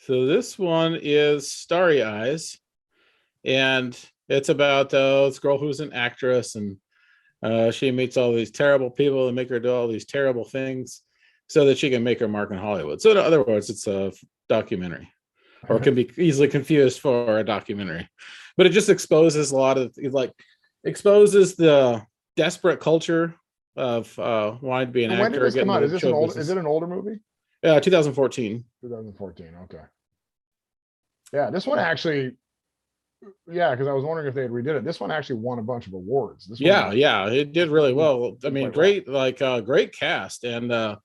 So this one is Starry Eyes, and it's about this girl who's an actress, and she meets all these terrible people that make her do all these terrible things, so that she can make her mark in Hollywood. So in other words, it's a documentary, or can be easily confused for a documentary, but it just exposes a lot of exposes the desperate culture of wanting to be an And when did actor, this come getting out? into Is the this show is business. it an older movie? 2014. 2014. Okay. Yeah, this one actually, yeah, because I was wondering if they had redid it. This one actually won a bunch of awards. This Yeah, one yeah, it did really did, well. I did mean, quite well. great, great cast, and the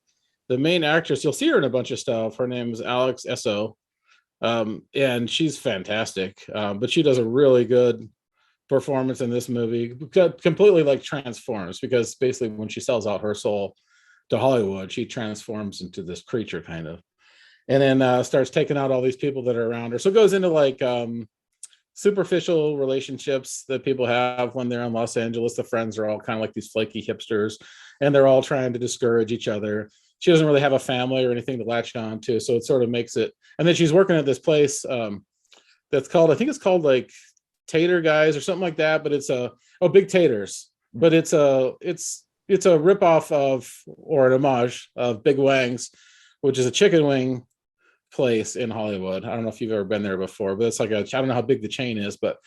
main actress, you'll see her in a bunch of stuff. Her name is Alex Esso, and she's fantastic. But she does a really good performance in this movie. Completely like transforms, because basically when she sells out her soul to Hollywood, she transforms into this creature kind of, and then starts taking out all these people that are around her. So it goes into superficial relationships that people have when they're in Los Angeles. The friends are all kind of like these flaky hipsters, and they're all trying to discourage each other. She doesn't really have a family or anything to latch on to, so it sort of makes it. And then she's working at this place that's called, I think it's called like Tater Guys or something like that, but it's a Big Taters, but it's a ripoff of, or an homage of, Big Wang's, which is a chicken wing place in Hollywood. I don't know if you've ever been there before, but it's like I don't know how big the chain is, but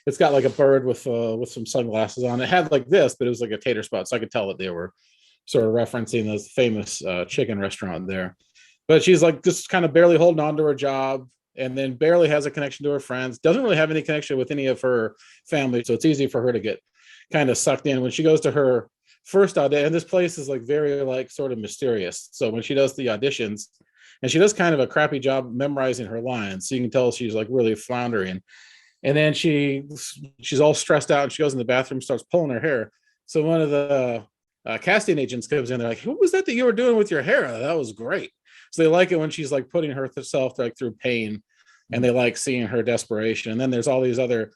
it's got like a bird with some sunglasses on. It had like this, but it was like a tater spot, so I could tell that they were sort of referencing this famous chicken restaurant there. But she's like just kind of barely holding on to her job, and then barely has a connection to her friends. Doesn't really have any connection with any of her family, so it's easy for her to get kind of sucked in when she goes to her first audition. And this place is like very like sort of mysterious. So when she does the auditions, and she does kind of a crappy job memorizing her lines, so you can tell she's like really floundering. And then she's all stressed out, and she goes in the bathroom, starts pulling her hair. So one of the casting agents comes in. They're like, "What was that you were doing with your hair? That was great." So they like it when she's like putting herself like through pain, and they like seeing her desperation. And then there's all these other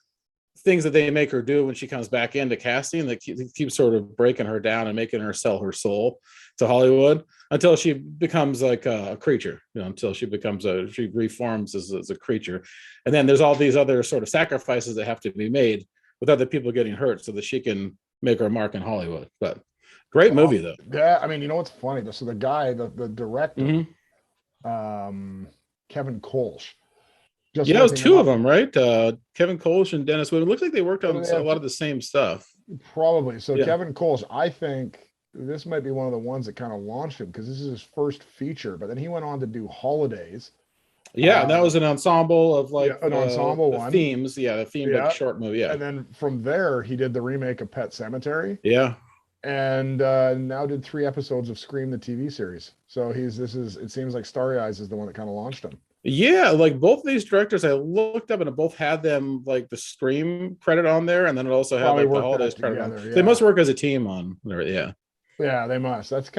things that they make her do when she comes back into casting that keep sort of breaking her down and making her sell her soul to Hollywood, until she becomes like a creature, until she reforms as a creature. And then there's all these other sort of sacrifices that have to be made with other people getting hurt, so that she can make her mark in Hollywood. But great movie though. Yeah, I mean, you know what's funny? So the guy, the director, Mm-hmm. Kevin Kolsch, just Yeah, it was looking him two of up, them, right? Kevin Kolsch and Dennis Wood. It looks like they worked on a lot of the same stuff. probably. So Yeah. Kevin Kolsch, I think this might be one of the ones that kind of launched him because this is his first feature. But then he went on to do Holidays. Yeah, and that was an ensemble of Yeah, like an ensemble the one. themes. Yeah, the themed like Yeah, short movie. Yeah. and then from there he did the remake of Pet Cemetery, Yeah. and now did 3 episodes of Scream the TV series. So it seems like Starry Eyes is the one that kind of launched him. Yeah, like both of these directors, I looked up and it both had them like the Scream credit on there, and then it also had Probably like the worked Holidays that credit on. together. They Yeah. must work as a team on there. Yeah. Yeah, they must. That's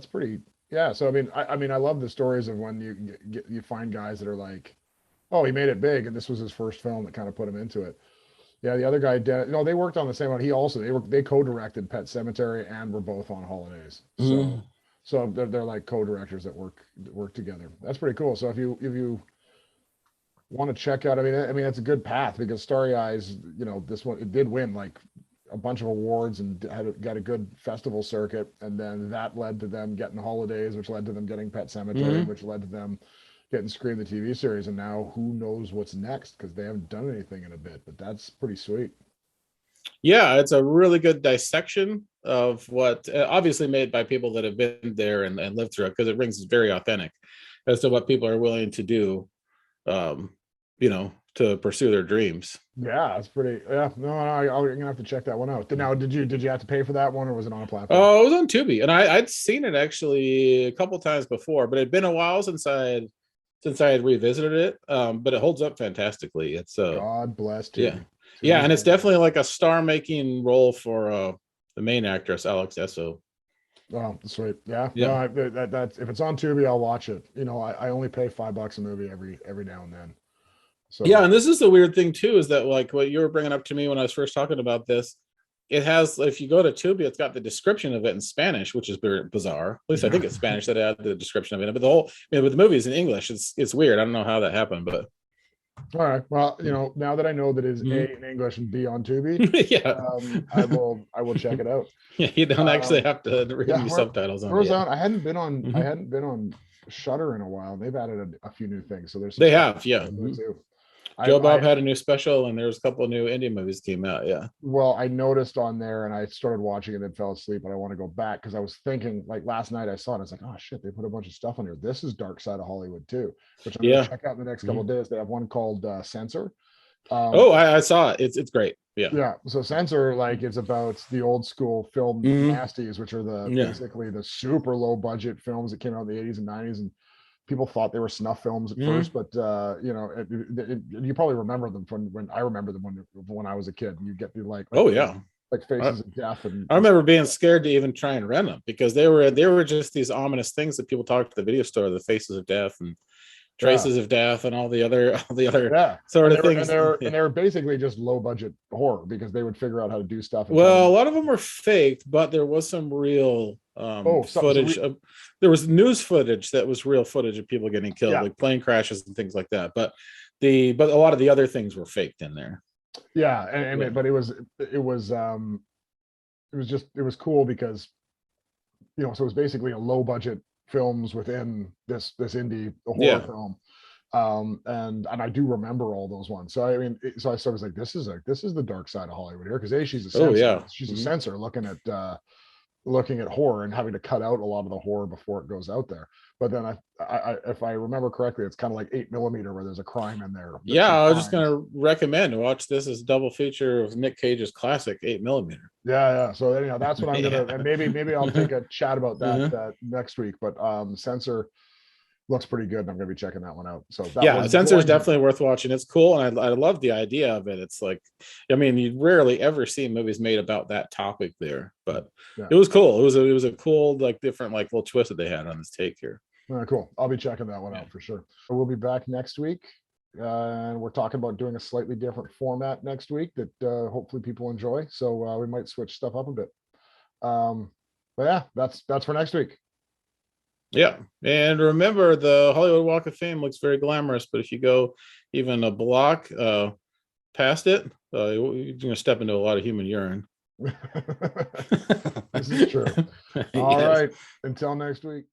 pretty. Yeah. So I mean, I love the stories of when you find guys that are like, oh, he made it big, and this was his first film that kind of put him into it. Yeah, the other guy did. No, they worked on the same one. They co-directed Pet Cemetery and were both on Holidays. Mhm. So they're like co-directors that work together. That's pretty cool. So if you want to check out, I mean, it's a good path because Starry Eyes, this one it did win like a bunch of awards and got a good festival circuit, and then that led to them getting Holidays, which led to them getting Pet Cemetery, Mhm. which led to them getting Scream the TV series, and now who knows what's next because they haven't done anything in a bit, but that's pretty sweet. Yeah, it's a really good dissection of what obviously made by people that have been there and lived through it, because it rings very authentic as to what people are willing to do, um, to pursue their dreams. Yeah, it's pretty. Yeah, no, I'm gonna have to check that one out. Now, did you have to pay for that one, or was it on a platform? Oh, it was on Tubi, and I'd seen it actually a couple times before, but it'd been a while since I had revisited it. But it holds up fantastically. It's God bless yeah, Tubi. yeah, Tubi's and it's amazing. definitely like a star-making role for the main actress Alex Esso. Oh, sweet. Yeah, no, Yeah, that's if it's on Tubi, I'll watch it. I only pay $5 a movie every now and then. yeah, So and this is the weird thing too, is that like what you were bringing up to me when I was first talking about this. it has, if you go to Tubi, it's got the description of it in Spanish, which is bizarre. At least I think it's Spanish that had the description of it. But the whole, but the movie is in English. It's weird. I don't know how that happened, but all right. Well, now that I know that is A in English and B on Tubi, yeah, I will check it out. yeah, you don't actually have to read any subtitles on it. I hadn't been on Shudder in a while. They've added a few new things, so there's they have, yeah. Too. Joe Bob had a new special, and there's a couple of new indie movies came out. Yeah. Well, I noticed on there, and I started watching it and fell asleep, but I want to go back because I was thinking, like last night I saw it. I was like, oh shit, they put a bunch of stuff on here. This is Dark Side of Hollywood too, which I'm gonna check out in the next couple of days. They have one called Censor. I saw it. It's great. Yeah. Yeah. So Censor, like, it's about the old school film nasties, which are basically the super low budget films that came out in the 80s and 90s, and people thought they were snuff films at first, but you probably remember them from when I remember them when I was a kid. And you get the like Faces of Death. And I remember being scared to even try and rent them because they were just these ominous things that people talked to the video store, the Faces of Death and Traces of Death and all the other sort of things. And they were basically just low budget horror because they would figure out how to do stuff. Well, a lot of them were faked, but there was some real footage. There was news footage that was real footage of people getting killed, like plane crashes and things like that. But a lot of the other things were faked in there. Yeah, but it was cool because so it was basically a low budget films within this indie horror film, and I do remember all those ones. So I mean, so I was like, this is the dark side of Hollywood here, because she's a censor. She's a censor looking at horror and having to cut out a lot of the horror before it goes out there. But then I if I remember correctly, it's kind of like 8mm where there's a crime in there. I was just gonna recommend watch this as a double feature of Nick Cage's classic 8mm. Yeah. So anyhow, that's what I'm gonna and maybe I'll take a chat about that next week. But Censor looks pretty good, and I'm gonna be checking that one out. So Censor is definitely worth watching. It's cool, and I love the idea of it. It's like, I mean, you rarely ever see movies made about that topic there, but it was cool. It was a cool, like, different, like, little twist that they had on this take here. Cool. I'll be checking that one out for sure. We'll be back next week, and we're talking about doing a slightly different format next week that hopefully people enjoy. So we might switch stuff up a bit. But yeah, that's for next week. Yeah, and remember, the Hollywood Walk of Fame looks very glamorous, but if you go even a block past it, you're going to step into a lot of human urine. This is true. All right. Until next week.